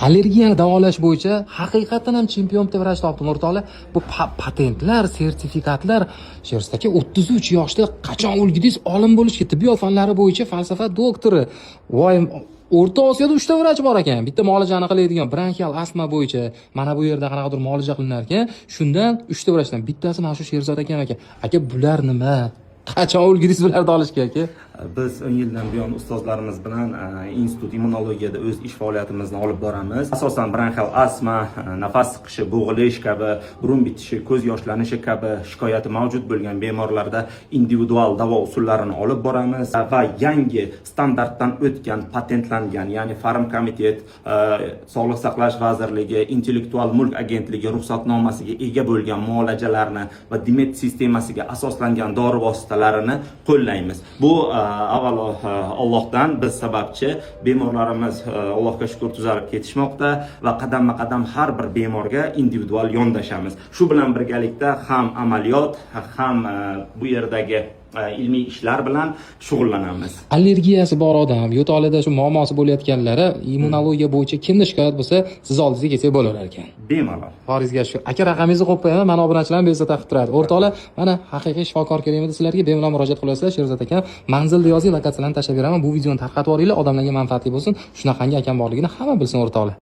Allergiyani davolash bo'yicha haqiqatan ham chempion deb rad topdim o'rtoqlar. Bu patentlar, sertifikatlar Sherzodga 33 yoshda qachon o'lgidingiz olim bo'lishga, tibbiyot fanlari bo'yicha falsafa doktori. Voy, O'rta Osiyoda 3 ta vrach bor ekan. Bitta muolajani qiladigan bronxial astma bo'yicha mana bu yerda qanaqadir muolaja qilinar ekan. Shundan 3 ta vrachdan bittasi mana shu Sherzod akam ekan. Aka, bular nima? Qachon o'lgidingiz bularni olishga aka? Biz 10 yildan buyon ustozlarimiz bilan institut immunologiyada o'z ish faoliyatimizni olib boramiz. Asosan bronxial astma, nafas siqishi, bo'g'ilish kabi, burun bitishi, ko'z yoshlanishi kabi shikoyati mavjud bo'lgan bemorlarda individual davo usullarini olib boramiz va yangi standartdan o'tgan, patentlangan, ya'ni Farmkomitet, Sog'liqni saqlash vazirligi, Intellektual mulk agentligi ruxsatnomasiga ega bo'lgan muolajalarni va Demet sistemasiga asoslangan dori vositalarini qo'llaymiz. Bu avvalo Allohdan biz sababchi, bemorlarimiz Allohga shukr tuzalib ketishmoqda va qadamma-qadam har bir bemorga individual yondashamiz. Shu bilan birgalikda ham amaliyot, ham bu yerdagi ilmiy ishlar bilan shug'ullanamiz. Allergiyasi bor odam, yo'talida shu muammosi bo'layotganlari immunologiya bo'yicha kimda shikoyat bo'lsa, siz oldingizga kelsa bo'lar ekan. Bemalol. Farizga shu. Aka, raqamingizni qo'yib qo'yaman, mana obunachilarni bezovta qilib turadi. O'rtoqlar, mana haqiqiy shifokor kerakmi sizlarga bemalol murojaat qilasizlar. Sherzod aka manzilni yozing, lokatsiyalarni tashlab beraman. Bu videoni tarqatib yuboringlar, odamlarga manfaatli bo'lsin. Shunaqangi akam borligini hamma bilsin o'rtoqlar.